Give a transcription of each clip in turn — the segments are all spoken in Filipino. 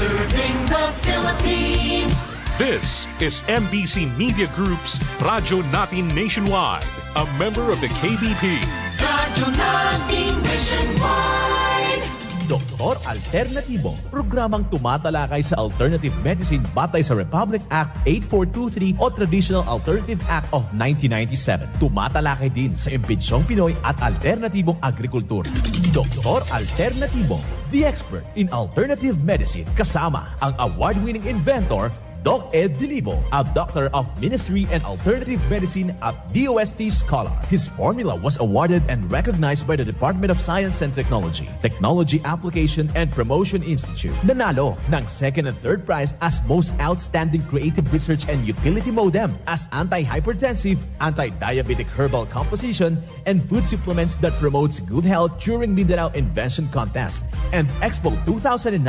Serving the Philippines. This is MBC Media Group's Radyo Natin Nationwide, a member of the KBP. Radyo Natin Nationwide. Doktor Alternatibo, programang tumatalakay sa alternative medicine batay sa Republic Act 8423 o Traditional Alternative Act of 1997. Tumatalakay din sa impinsyong Pinoy at alternatibong agrikultura. Doktor Alternatibo, the expert in alternative medicine, kasama ang award-winning inventor Doc Ed Dilibo, a doctor of ministry and alternative medicine at DOST Scholar. His formula was awarded and recognized by the Department of Science and Technology, Technology Application and Promotion Institute. Nanalo ng second and third prize as Most Outstanding Creative Research and Utility Modem as anti-hypertensive, anti-diabetic herbal composition, and food supplements that promotes good health during Mindanao Invention Contest and Expo 2009,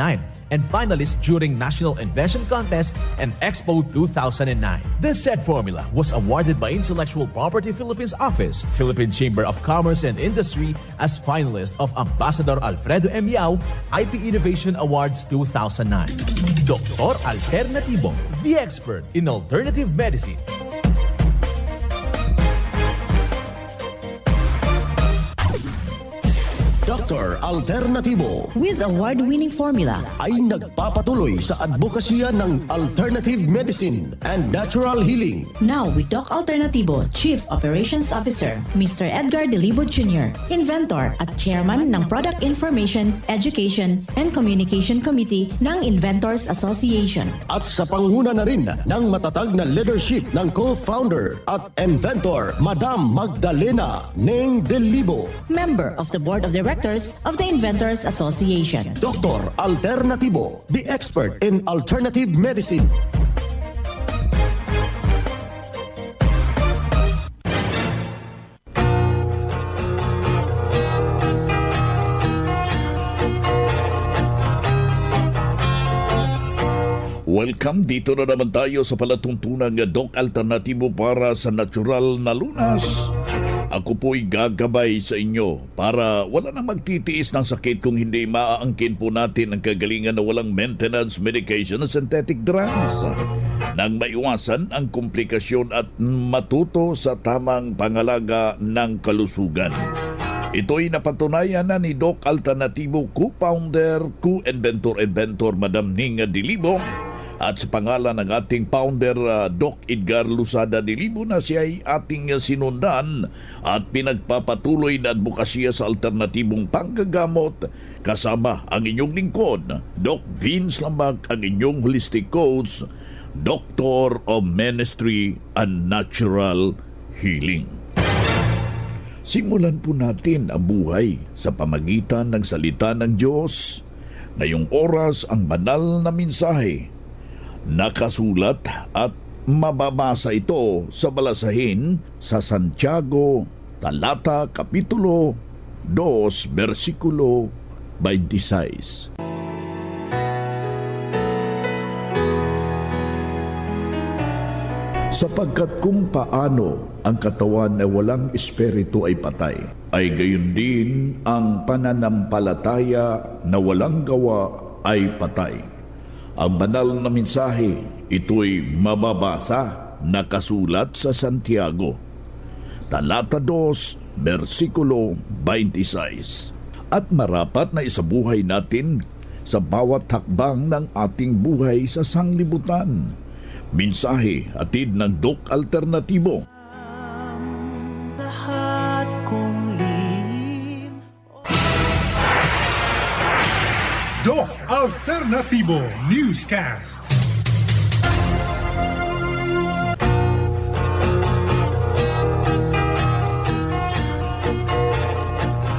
and finalist during National Invention Contest and Expo 2009. This said formula was awarded by Intellectual Property Philippines Office, Philippine Chamber of Commerce and Industry as finalist of Ambassador Alfredo M. Yao IP Innovation Awards 2009. Doktor Alternatibo, the expert in alternative medicine. Dr. Alternatibo with award-winning formula ay nagpapatuloy sa advokasya ng alternative medicine and natural healing. Now with Doc Alternatibo, Chief Operations Officer, Mr. Edgar Dilibo Jr., Inventor at Chairman ng Product Information, Education and Communication Committee ng Inventors Association. At sa panguna na rin ng matatag na leadership ng co-founder at inventor, Madam Magdalena Neng Dilibo, Member of the Board of Directors of the Inventors Association. Dr. Alternatibo, the expert in alternative medicine. Welcome, dito na naman tayo sa palatuntunan ng Doc Alternatibo para sa natural na lunas. Ako po'y gagabay sa inyo para wala nang magtitiis ng sakit kung hindi maaangkin po natin ang kagalingan na walang maintenance medication at synthetic drugs. Nang maiwasan ang komplikasyon at matuto sa tamang pangalaga ng kalusugan. Ito'y napatunayan na ni Doc Alternatibo, co-founder, co-inventor, Madam Ning Dilibo, at sa pangalan ng ating founder, Doc Edgar Lusada Dilibo, na siya ay ating sinundan at pinagpapatuloy na advokasya sa alternatibong panggagamot, kasama ang inyong lingkod, Doc Vince Lambag, ang inyong holistic coach, Doctor of Ministry and Natural Healing. Simulan po natin ang buhay sa pamagitan ng salita ng Diyos. Ngayong oras ang banal na mensahe. Nakasulat at mababasa ito sa balasahin sa Santiago, talata, kapitulo 2, versikulo 26. Sapagkat kung paano ang katawan ay walang espiritu ay patay, ay gayon din ang pananampalataya na walang gawa ay patay. Ang banal na mensahe, ito'y mababasa, nakasulat sa Santiago, talata 2, versikulo 26. At marapat na isabuhay natin sa bawat hakbang ng ating buhay sa sanglibutan. Mensahe atid ng Doc Alternatibo. Doc Alternatibo Newscast.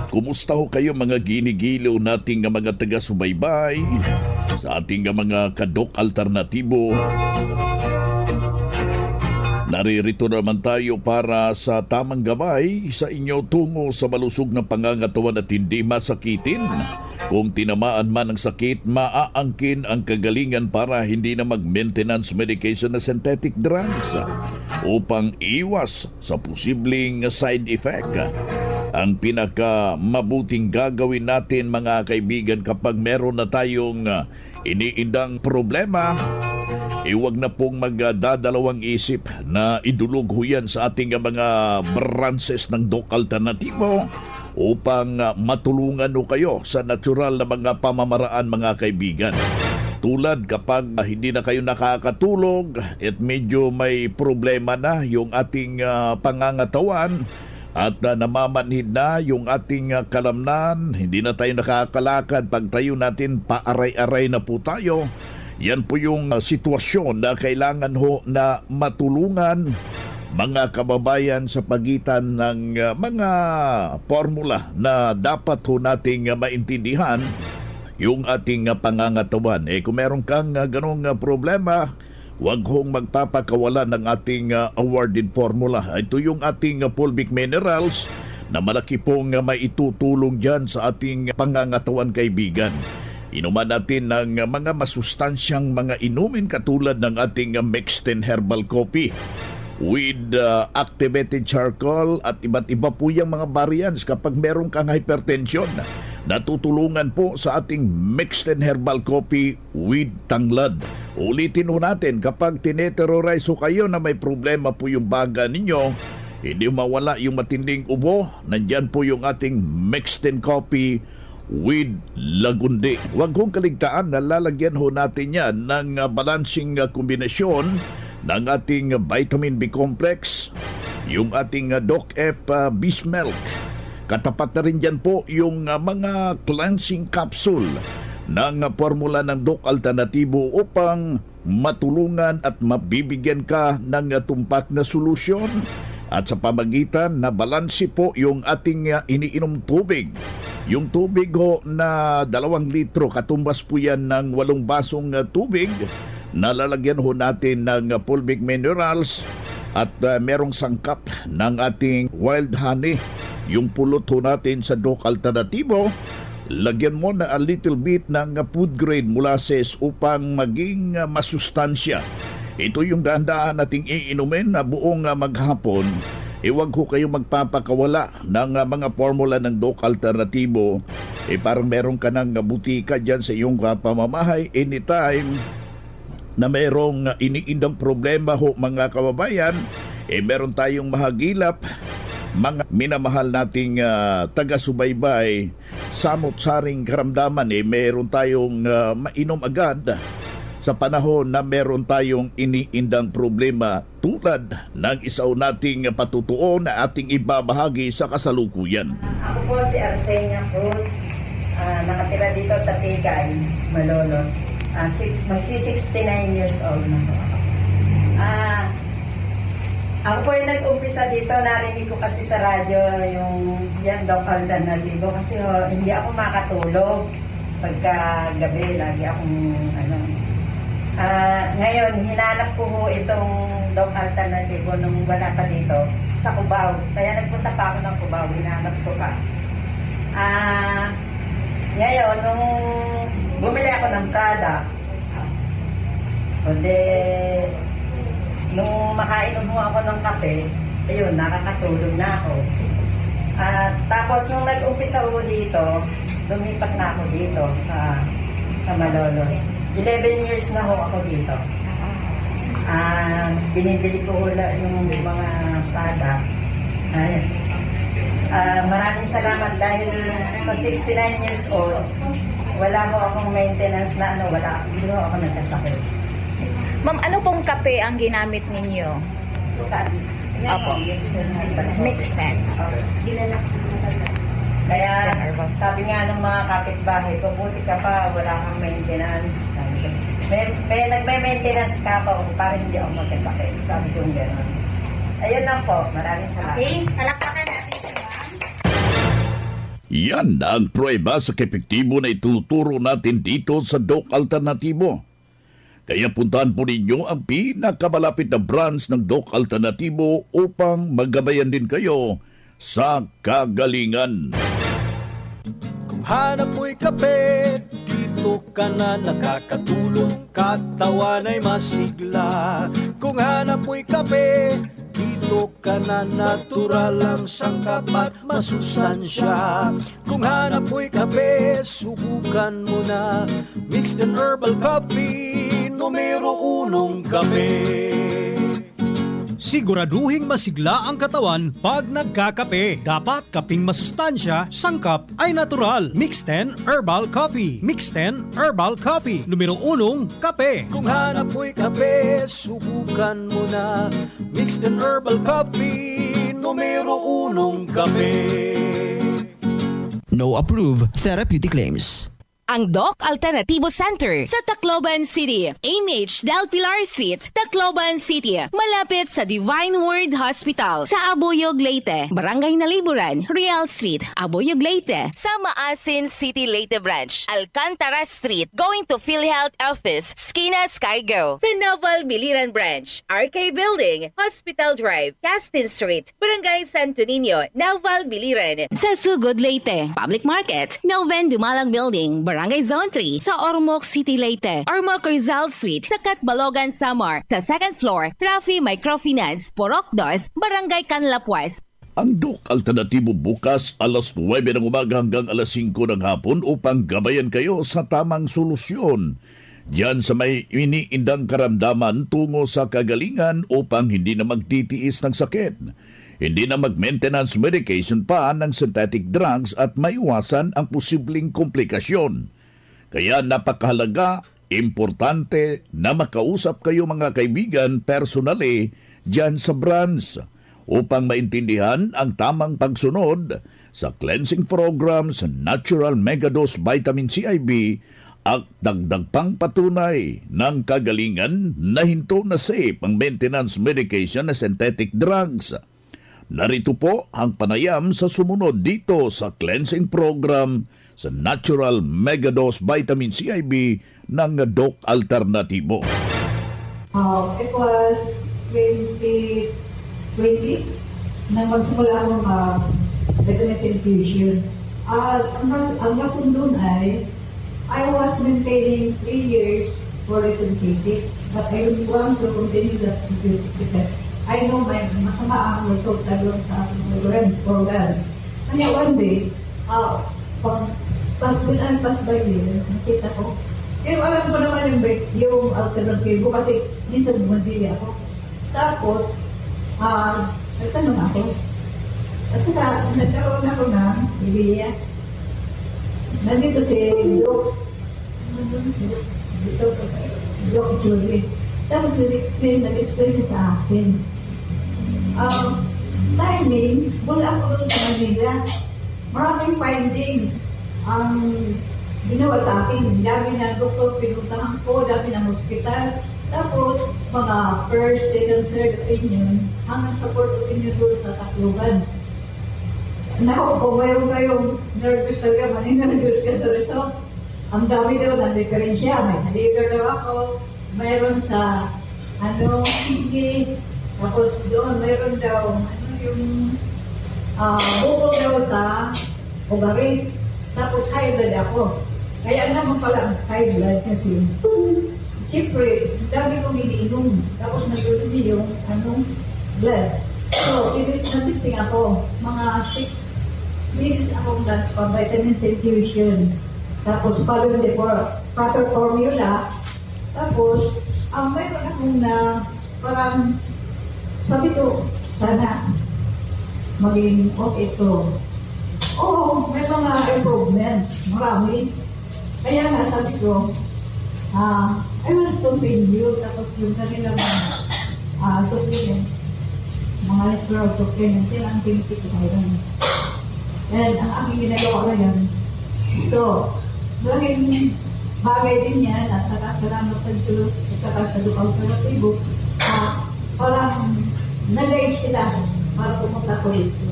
Kumusta ho kayo mga ginigiliw nating mga taga-subaybay sa ating mga ka-Doc Alternatibo? Naririto naman tayo para sa tamang gabay sa inyo tungo sa malusog na pangangatawan at hindi masakitin. Kung tinamaan man ng sakit, maaangkin ang kagalingan para hindi na mag-maintenance medication na synthetic drugs upang iwas sa posibleng side effect. Ang pinaka mabuting gagawin natin mga kaibigan kapag meron na tayong iniindang problema, huwag na pong magdadalawang isip na idulog ho yan sa ating mga branches ng Doc Alternatibo upang matulungan ho kayo sa natural na mga pamamaraan, mga kaibigan. Tulad kapag hindi na kayo nakakatulog at medyo may problema na yung ating pangangatawan at namamanhid na yung ating kalamnan, hindi na tayo nakakalakad, pag tayo natin paaray-aray na po tayo. Yan po yung sitwasyon na kailangan ho na matulungan mga kababayan sa pagitan ng mga formula na dapat ho nating maintindihan yung ating pangangatawan. Kung meron kang ganong problema, huwag hong magpapakawalan ng ating awarded formula. Ito yung ating fulvic minerals na malaki pong maitutulong dyan sa ating pangangatawan, kaibigan. Inuman natin ng mga masustansyang mga inumin katulad ng ating Mexten Herbal Coffee with activated charcoal at iba't iba po yung mga variants kapag meron kang hypertension. Natutulungan po sa ating Mexten Herbal Coffee with tanglad. Ulitin ho natin, kapag tineterrorize ho kayo na may problema po yung baga ninyo, hindi mawala yung matinding ubo, nandyan po yung ating Mexten Coffee with lagundi. Huwag kong kaligtaan na lalagyan ho natin yan ng balancing kombinasyon ng ating vitamin B complex, yung ating Doc F Beast Milk. Katapat na rin dyan po yung mga cleansing capsule ng formula ng Doc Alternatibo upang matulungan at mabibigyan ka ng tumpak na solusyon. At sa pamagitan na balanse po yung ating iniinom tubig. Yung tubig ho na 2 litro, katumbas po yan ng 8 basong tubig. Nalalagyan ho natin ng fulvic minerals at merong sangkap ng ating wild honey. Yung pulot ho natin sa Doc Alternatibo, lagyan mo na a little bit ng food grade molasses upang maging masustansya. Ito yung dahan-dahan nating iinumin na buong maghapon. Huwag ho kayo magpapakawala ng mga formula ng Doc Alternatibo. Parang meron ka ng butika dyan sa iyong pamamahay anytime na merong iniindang problema ho, mga kababayan. Meron tayong mahagilap, mga minamahal nating taga-subaybay, samot-saring karamdaman. Meron tayong mainom agad sa panahon na meron tayong iniindang problema tulad ng isaw nating patutuo na ating ibabahagi sa kasalukuyan. Ako po si Arsenia Cruz, nakatira dito sa Tigay, Malolos. Magsi-69 years old na po. Ako po yung nag-umpisa dito, narinig ko kasi sa radyo yung yan Doc Alternatibo kasi hindi ako makatulog pagka gabi, lagi akong ngayon, hinanap ko ho itong Doc Alternatibo nung wala pa dito sa Cubao. Kaya nagpunta pa ako ng Cubao, hinanap ko pa. Ngayon, nung bumili ako ng product, kundi nung makainom ho ako ng kape, ayun, nakakatulog na ako. Tapos nung nag-umpisa ho dito, lumipat na ako dito sa Malolos. 11 years na ho ako dito. Binibili ko yung mga product. Maraming salamat dahil sa 69 years old, wala ho akong maintenance na hindi ho ako nagkasakit. Ma'am, ano pong kape ang ginamit ninyo? Opo. Mexten. Kaya sabi nga ng mga kapitbahay ko, buti ka pa, wala kang maintenance. Nagme-maintenance ka pa para hindi ako magkasakit. Sabi ko gano'n. Ayun lang po. Maraming salamat. Okay, palakpakan natin siya. Yan ang prueba sa epektibo na ituturo natin dito sa Doc Alternatibo. Kaya puntahan po ninyo ang pinakamalapit na branch ng Doc Alternatibo upang magabayan din kayo sa kagalingan. Kung hanap mo'y kape, dito ka na nakakatulong, katawan ay masigla. Kung hanap mo'y kape, dito dito ka na natural ang sangkap at masustansya. Kung hanap mo'y kape, subukan mo na mixed and herbal coffee, numero 1 kape. Siguraduhing masigla ang katawan pag nagkakape. Dapat kaping masustansya, sangkap ay natural. Mixed 10 Herbal Coffee. Mixed 10 Herbal Coffee. Numero 1, kape. Kung hanap mo'y kape, subukan mo na Mixed 10 Herbal Coffee. Numero 1, kape. No approved therapeutic claims. Ang Doc Alternativo Center sa Tacloban City. AMH Del Pilar Street, Tacloban City. Malapit sa Divine Word Hospital sa Abuyog, Leyte. Barangay Naliburan, Real Street, Abuyog, Leyte. Sa Maasin City, Leyte Branch. Alcantara Street, going to PhilHealth Office, Skina Skygo. Sa Naval Biliran Branch, RK Building, Hospital Drive, Castin Street, Barangay Santo Niño, Naval Biliran. Sa Sugod, Leyte. Public Market, Noven Dumalang Building, Barangay Zone 3 sa Ormoc City, Leyte. Ormoc Rizal Street sa Catbalogan, Samar. Sa second floor, Rafi Microfinance, Porok 2, Barangay Canlapuas. Ang Doc Alternatibo bukas alas 9 ng umaga hanggang alas 5 ng hapon upang gabayan kayo sa tamang solusyon. Diyan sa may iniindang karamdaman tungo sa kagalingan upang hindi na magtitiis ng sakit. Hindi na mag-maintenance medication pa ng synthetic drugs at maiwasan ang posibleng komplikasyon. Kaya napakahalaga, importante na makausap kayo mga kaibigan personally dyan sa branch upang maintindihan ang tamang pagsunod sa cleansing program sa Natural Megadose Vitamin CIB at dagdag pang patunay ng kagalingan na hinto na safe ang maintenance medication na synthetic drugs. Narito po ang panayam sa sumunod dito sa cleansing program sa Natural Megadose Vitamin CIB ng Doc Alternativo. It was 2020 na magsimula akong vitamin infusion. Ang rason doon ay I was maintaining 3 years for synthetic, but I want to continue that synthetic because I know may masama ang result doon sa aking programs. Kaya one day, pag pass by year, nakita ko. Pero alam ko naman yung alternatibo kasi minsan bumabili ako. Tapos, nagtanong ako. At saka, nagkaroon ako ng idea. Nandito si Doc Julie. Tapos nag-explain niya sa akin. Timing, mula ako doon sa Manila. Maraming findings ang ginawa sa akin. Dami na doktor pinuntahan ko, dami na hospital. Tapos, mga first, second, third opinion, hanggang sa fourth opinion doon sa Tacloban. Naku, kung mayroon kayong nervous talaga, nervous ka sa result. Ang dami daw ng diferensya. May sa liver daw ako, mayroon sa, kidney, tapos doon mayroon daw, bukol daw sa ovary. Tapos high blood ako. Kaya naman pala ang high blood kasi, siyempre, dami kong iniinom. Tapos nag-ulit yung blood. So, natisting ako, mga 6 beses akong vitamin infusion. Tapos, follow the proper formula. Tapos, mayroon akong parang, sabi ko, sana maging okay ito. Oo, may mga improvement. Marami. Kaya nga, sabi ko, I will continue. Tapos yung kanilang supplement, mga natural supplement, yan ang pinipit ko ngayon. And ang aking ginagawa ngayon. So, maging bagay din yan at saka salamat sa Diyos at saka sa Doc Alternativo, parang nag-guide sila para pumunta ko dito.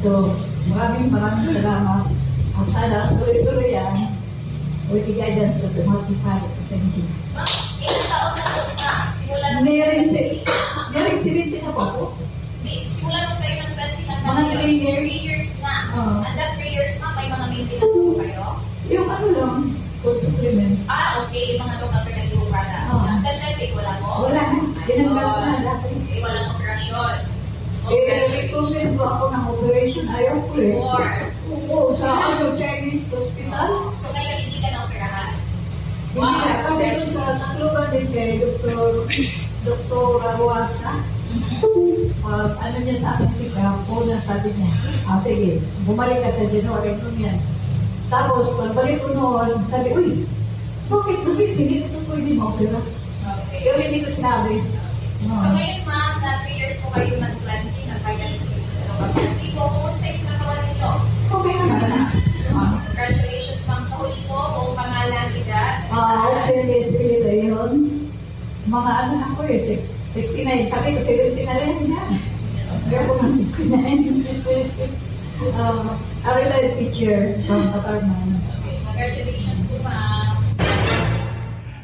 So, maraming salamat. Ang sana, tuloy-tuloy yan. With the guidance of the Multi-Father. Thank you. Ilang taon na ito na? Simula na Meron 70 na po ako. Simula nung kayo ng pansinan na Mga 3 years. 3 years na. And that 3 years na, may mga maintenance po kayo? Yung lang, food supplement. Okay. Yung mga Doc Alternativo products. Ang synthetic, wala mo? Wala na. Ginagawa na. Walang operasyon. Itusin po ako ng operation. Ayaw ko eh. Oo, sa Chinese hospital. So ngayon hindi ka na-operahan? Hindi na, kasi doon sa Tacloban din kay Dr. Arwasa. Ano niya sa akin si Kapo na sabi niya, sige, bumalik ka sa January nun yan. Tapos, pagbalik ko noon, sabi, uy, bakit hindi ko pwede ma-opera? Pero hindi ko sinabi. So ngayon ma'am, na 3 years po kayo nag-cleansing, nag-financing po sa Ducal Alternatibo. Kumusta yung katawan ninyo? Okay na. Congratulations ma'am sa huli po. Kung pangalan, edad? Okay, yes, pili yun. Mga ano ako eh, 69. Sabi ko, 70 na rin yan. Pero po ng 69. I was a teacher from Patarman. Congratulations po ma'am.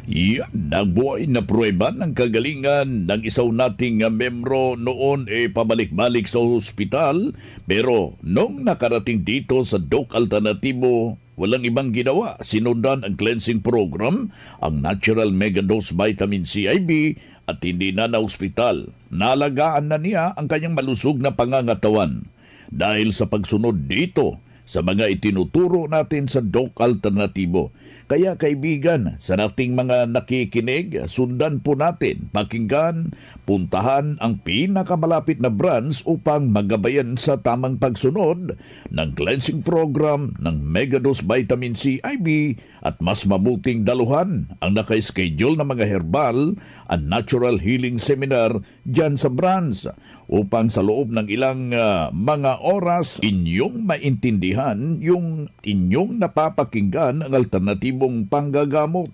Yan, nagbuhay na pruweba ng kagalingan ng isaw nating membro noon pabalik-balik sa ospital. Pero nung nakarating dito sa Doc Alternatibo, walang ibang ginawa. Sinundan ang cleansing program, ang Natural Megadose Vitamin C IV at hindi na ospital. Nalagaan na niya ang kanyang malusog na pangangatawan. Dahil sa pagsunod dito sa mga itinuturo natin sa Doc Alternatibo. Kaya kaibigan, sa nating mga nakikinig, sundan po natin, pakinggan, puntahan ang pinakamalapit na branch upang magabayan sa tamang pagsunod ng cleansing program ng Megadose Vitamin C IV at mas mabuting daluhan ang naka-schedule na mga herbal at natural healing seminar dyan sa branch upang sa loob ng ilang mga oras inyong maintindihan yung inyong napapakinggan ang alternatibong panggagamot.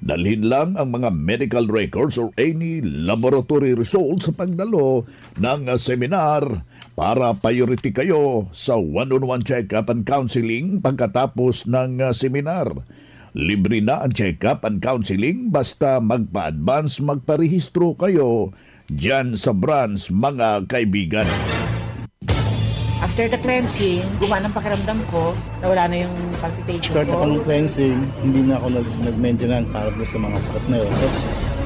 Dalhin lang ang mga medical records or any laboratory results sa pagdalo ng seminar para priority kayo sa one-on-one check-up and counseling pagkatapos ng seminar. Libre na ang check-up and counseling basta magpa-advance magparehistro kayo dyan sa branch, mga kaibigan. After the cleansing, gumana ang pakiramdam ko, nawala na yung palpitation Start ko. ako ng cleansing, hindi na ako nag-maintenance harap sa mga sakit na yun.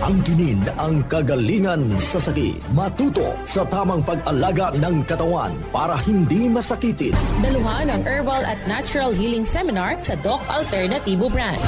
Angkinin ang kagalingan sa sakit. Matuto sa tamang pag-alaga ng katawan para hindi masakitin. Daluhan ang Herbal at Natural Healing Seminar sa Doc Alternatibo Branch.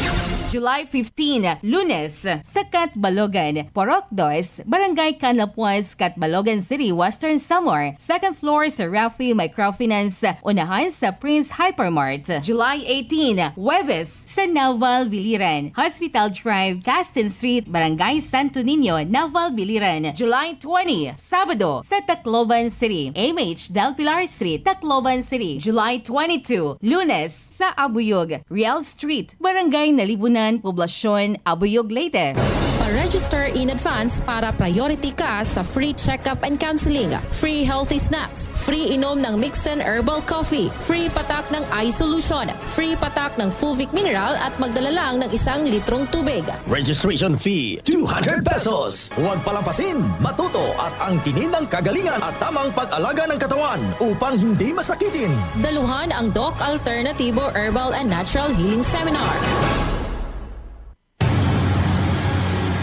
July 15, Lunes, sa Catbalogan, Porok 2, Barangay Canapuas, Catbalogan City, Western Samar. Second floor sa Rafi Microfinance, unahan sa Prince Hypermart. July 18, Huwebes, sa Naval Biliran, Hospital Drive, Castin Street, Barangay Santo Niño, Naval Biliran. July 20, Sabado, sa Tacloban City, MH Del Pilar Street, Tacloban City. July 22, Lunes, sa Abuyog, Real Street, Barangay Nalibunan, Poblasyon, Abuyog, Leyte. Pa-register in advance para priority ka sa free check-up and counseling, free healthy snacks, free inom ng Mixten Herbal Coffee, free patak ng eye solution, free patak ng Fulvic Mineral at magdala lang ng 1 litrong tubig. Registration fee, 200 pesos. Huwag palampasin, matuto at angkinin ng kagalingan at tamang pag-alaga ng katawan upang hindi masakitin. Daluhan ang Doc Alternatibo Herbal and Natural Healing Seminar.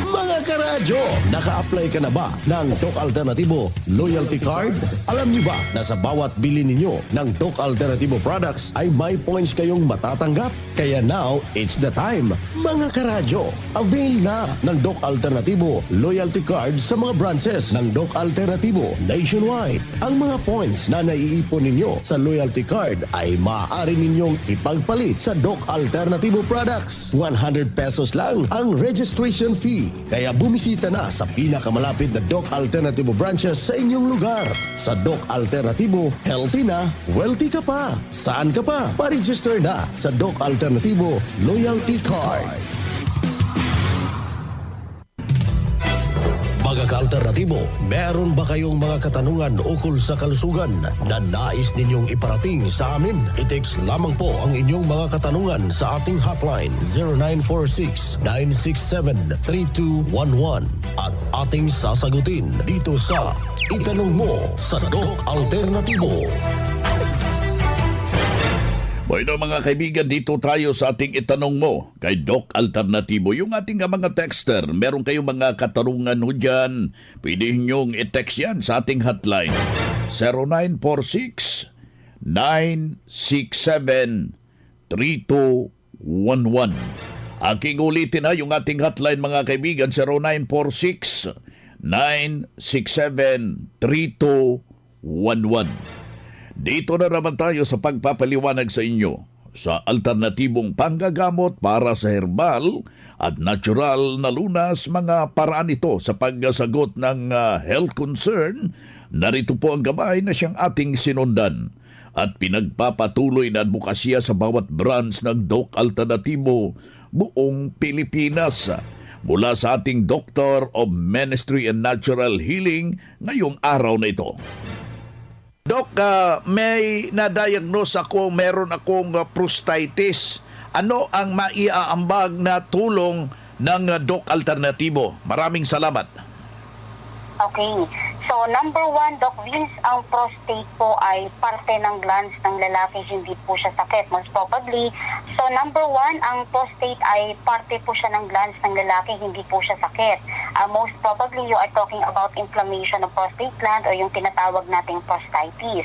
Mga karadyo, naka-apply ka na ba ng Doc Alternatibo Loyalty Card? Alam niyo ba na sa bawat bili ninyo ng Doc Alternatibo products ay may points kayong matatanggap? Kaya now, it's the time. Mga karadyo, avail na ng Doc Alternatibo Loyalty Card sa mga branches ng Doc Alternatibo nationwide. Ang mga points na naiipon ninyo sa Loyalty Card ay maaari ninyong ipagpalit sa Doc Alternatibo products. 100 pesos lang ang registration fee. Kaya bumisita na sa pinakamalapit na Doc Alternatibo branches sa inyong lugar. Sa Doc Alternatibo, healthy na, wealthy ka pa. Saan ka pa? Pa-register na sa Doc Alternatibo Loyalty Card. Mga ka-alternatibo, meron ba kayong mga katanungan ukol sa kalusugan na nais ninyong iparating sa amin? I-text lamang po ang inyong mga katanungan sa ating hotline 0946-967-3211 at ating sasagutin dito sa Itanong Mo sa Doc Alternatibo. Bueno mga kaibigan, dito tayo sa ating Itanong Mo kay Doc Alternatibo. Yung ating mga texter, meron kayong mga katarungan ho dyan, pwede nyong i-text yan sa ating hotline 0946-967-3211. Aking ulitin na yung ating hotline mga kaibigan, 0946-967-3211. Dito na naman tayo sa pagpapaliwanag sa inyo sa alternatibong panggagamot para sa herbal at natural na lunas. Mga paraan ito sa pagsagot ng health concern. Narito po ang gabay na siyang ating sinundan at pinagpapatuloy na advokasya sa bawat branch ng Doc Alternatibo buong Pilipinas. Mula sa ating Doctor of Ministry and Natural Healing ngayong araw na ito. Doc, may na-diagnose ako, meron akong prostatitis. Ano ang maiaambag na tulong ng Doc Alternatibo? Maraming salamat. Okay. So, number 1, Doc Vince, ang prostate po ay parte ng glands ng lalaki, hindi po siya sakit, most probably. So, number 1, ang prostate ay parte po siya ng glands ng lalaki, hindi po siya sakit. Most probably, you are talking about inflammation of prostate gland o yung tinatawag nating prostatitis.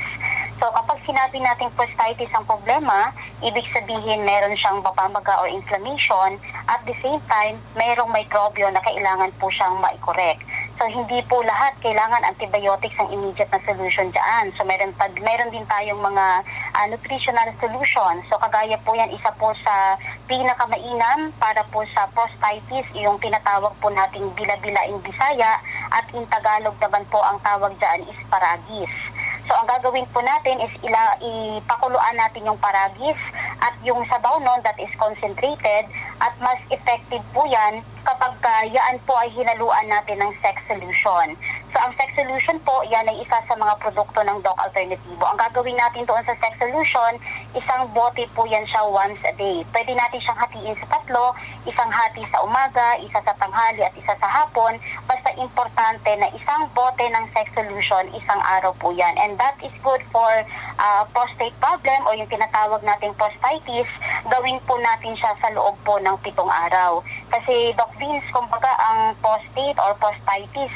So, kapag sinabi nating prostatitis ang problema, ibig sabihin meron siyang papamaga or inflammation. At the same time, mayroong mikrobyo na kailangan po siyang ma-correct. So, hindi po lahat kailangan antibiotics ang immediate na solution dyan. So, meron din tayong mga nutritional solution. So, kagaya po yan, isa po sa pinakamainam para po sa prostatitis, yung tinatawag po nating bila-bila in Bisaya, at in Tagalog naman po ang tawag dyan is paragis. So, ang gagawin po natin is ipakuluan natin yung paragis at yung sabaw nun that is concentrated, at mas effective po yan kapag yaan po ay hinaluan natin ng sex solution. So, ang sex solution po, yan ay isa sa mga produkto ng Doc Alternatibo. Ang gagawin natin doon sa sex solution, isang bote po yan siya once a day. Pwede natin siyang hatiin sa 3, isang hati sa umaga, isa sa tanghali at isa sa hapon. Basta importante na isang bote ng sex solution, isang araw po yan. And that is good for prostate problem o yung tinatawag nating prostatitis. Gawin po natin siya sa loob po ng 7 araw. Kasi Doc Vince, kumbaga ang prostate or prostatitis,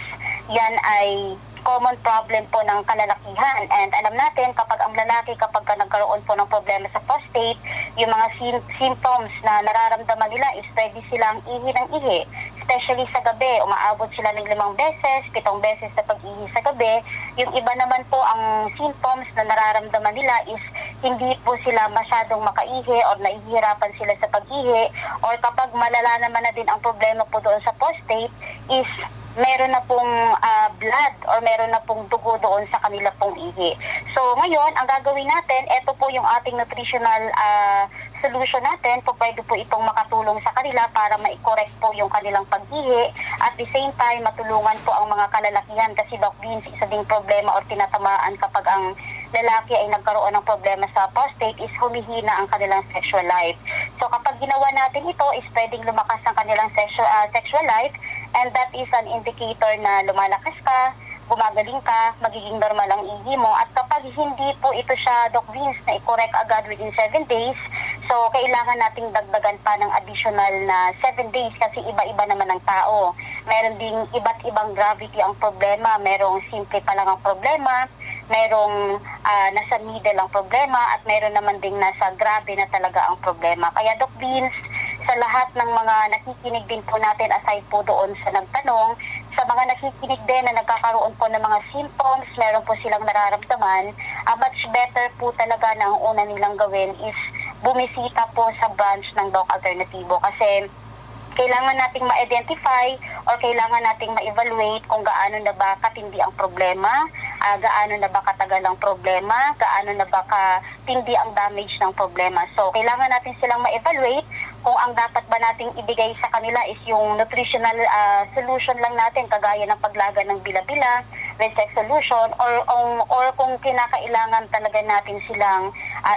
yan ay common problem po ng kalalakihan. And alam natin, kapag ang lalaki, kapag nagkaroon po ng problema sa prostate, yung mga symptoms na nararamdaman nila is pwede silang ihi ng ihi. Especially sa gabi, umaabot sila ng 5 beses, 7 beses na pag-ihi sa gabi. Yung iba naman po, ang symptoms na nararamdaman nila is hindi po sila masyadong makaihi or nahihirapan sila sa pag-ihi. Or kapag malala naman na din ang problema po doon sa prostate is meron na pong blood or meron na pong dugo doon sa kanila pong ihi. So ngayon, ang gagawin natin, ito po yung ating nutritional solution natin. Po pwede po itong makatulong sa kanila para ma-correct po yung kanilang pag-ihi. At the same time, matulungan po ang mga kalalakihan kasi Doc Vince, isa ding problema or tinatamaan kapag ang lalaki ay nagkaroon ng problema sa prostate is humihina ang kanilang sexual life. So kapag ginawa natin ito, is pwedeng lumakas ang kanilang sexual life, and that is an indicator na lumalakas ka, gumagaling ka, magiging normal ang ihi mo. At kapag hindi po ito siya, Doc Vince, na i-correct agad within 7 days, so kailangan nating dagdagan pa ng additional na 7 days kasi iba-iba naman ang tao. Meron ding iba't ibang gravity ang problema, merong simple pa lang ang problema, merong nasa middle ang problema, at meron naman ding nasa grabe na talaga ang problema. Kaya Doc Vince, sa lahat ng mga nakikinig din po natin, aside po doon sa nagtanong, sa mga nakikinig din na nagkakaroon po ng mga symptoms, meron po silang nararamdaman, much better po talaga na ang una nilang gawin is bumisita po sa branch ng Doc Alternatibo kasi kailangan nating ma-identify or kailangan nating ma-evaluate kung gaano na ba katindi ang problema, gaano na ba katagal ang problema, gaano na ba katindi ang damage ng problema. So, kailangan natin silang ma-evaluate kung ang dapat ba nating ibigay sa kanila is yung nutritional solution lang natin, kagaya ng paglaga ng bila-bila, with sex solution, or kung kinakailangan talaga natin silang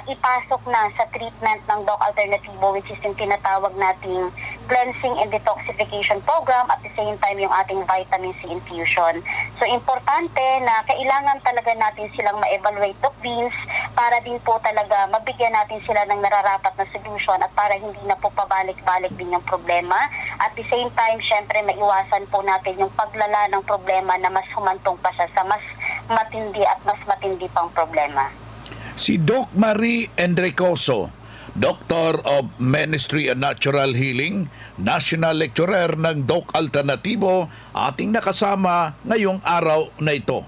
ipasok na sa treatment ng Doc Alternatibo, which is yung tinatawag nating cleansing and detoxification program, at the same time yung ating vitamin C infusion. So, importante na kailangan talaga natin silang ma-evaluate, Doc Vince, para din po talaga mabigyan natin sila ng nararapat na solution at para hindi na po pabalik-balik din yung problema. At the same time, syempre, maiwasan po natin yung paglala ng problema na mas humantong pa siya sa mas matindi at mas matindi pang problema. Si Doc Marie Enricoso, Doctor of Ministry and Natural Healing, National Lecturer ng Doc Alternatibo, ating nakasama ngayong araw na ito.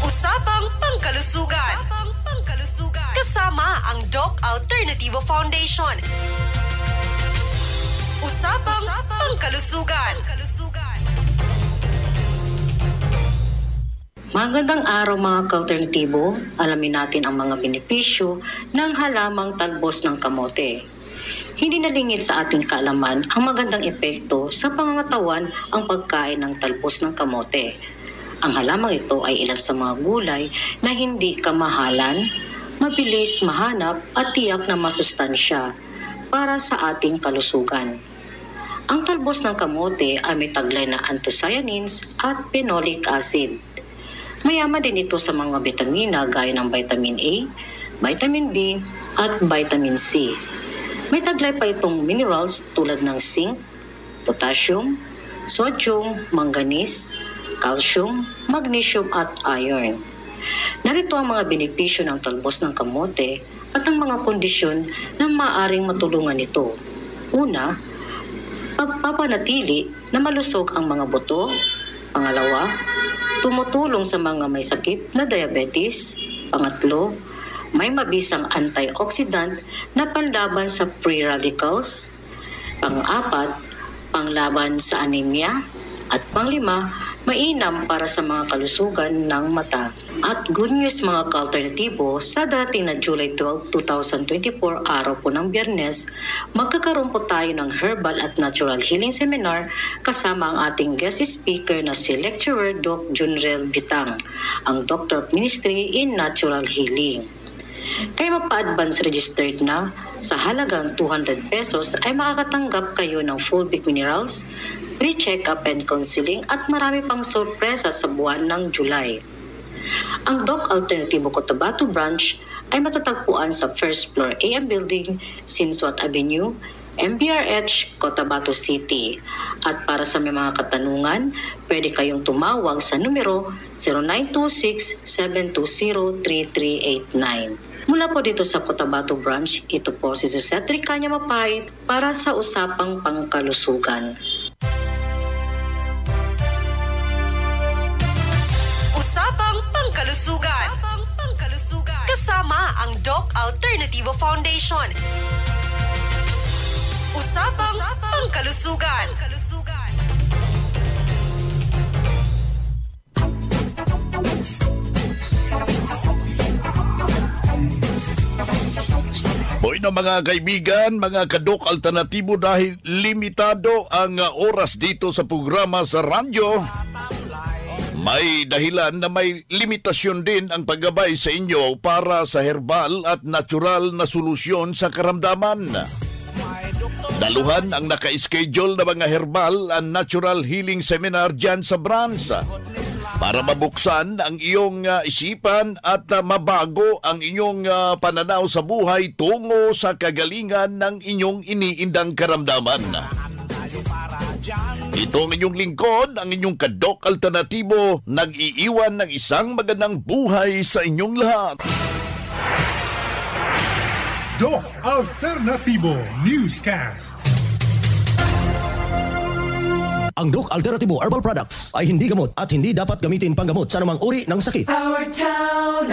Usapang Pangkalusugan. Kasama ang Doc Alternativo Foundation. Usapang Pangkalusugan. Magandang araw mga ka-alternatibo. Alamin natin ang mga benepisyo ng halamang talbos ng kamote. Hindi nalingid sa ating kaalaman ang magandang epekto sa pangangatawan ang pagkain ng talbos ng kamote. Ang halamang ito ay ilan sa mga gulay na hindi kamahalan, mabilis mahanap at tiyak na masustansya para sa ating kalusugan. Ang talbos ng kamote ay may taglay na anthocyanins at phenolic acid. Mayaman din ito sa mga vitamina gaya ng vitamin A, vitamin B at vitamin C. May taglay pa itong minerals tulad ng zinc, potassium, sodium, manganese, calcium, magnesium at iron. Narito ang mga benepisyo ng talbos ng kamote at ang mga kondisyon na maaaring matulungan ito. Una, pagpapanatili na malusog ang mga buto. Pangalawa, tumutulong sa mga may sakit na diabetes. Pangatlo, may mabisang antioxidant na panlaban sa free radicals. Pang-apat, panglaban sa anemia. At panglima, mainam para sa mga kalusugan ng mata. At good news mga ka-alternatibo, sa darating na July 12, 2024, araw po ng Biyernes, magkakaroon po tayo ng Herbal at Natural Healing Seminar kasama ang ating guest speaker na si Lecturer Doc Junrel Bitang, ang Doctor of Ministry in Natural Healing. Kaya mapa-advance registered na, sa halagang 200 pesos ay makakatanggap kayo ng full big minerals, free check-up and counseling at marami pang sorpresa sa buwan ng July. Ang Doc Alternativo Cotabato Branch ay matatagpuan sa first floor AM Building, Sinswat Avenue, MBRH, Cotabato City. At para sa may mga katanungan, pwede kayong tumawag sa numero 0926-720-3389. Mula po dito sa Cotabato Branch, ito po si Suzette Ricanya Mapait para sa Usapang Pangkalusugan. Usapang Pangkalusugan. Kasama ang Doc Alternativo Foundation. Usapang Pangkalusugan. Hoy na mga kaibigan, mga kadok alternatibo, dahil limitado ang oras dito sa programa sa radyo, may dahilan na may limitasyon din ang paggabay sa inyo para sa herbal at natural na solusyon sa karamdaman. Daluhan ang naka-schedule na mga herbal and natural healing seminar dyan sa branch para mabuksan ang iyong isipan at mabago ang inyong pananaw sa buhay tungo sa kagalingan ng inyong iniindang karamdaman. Ito ang inyong lingkod, ang inyong kadok alternatibo, nag-iiwan ng isang magandang buhay sa inyong lahat. Doc Alternativo Newscast. Ang Doc Alternativo Herbal Products ay hindi gamot at hindi dapat gamitin panggamot sa anumang uri ng sakit. Our town.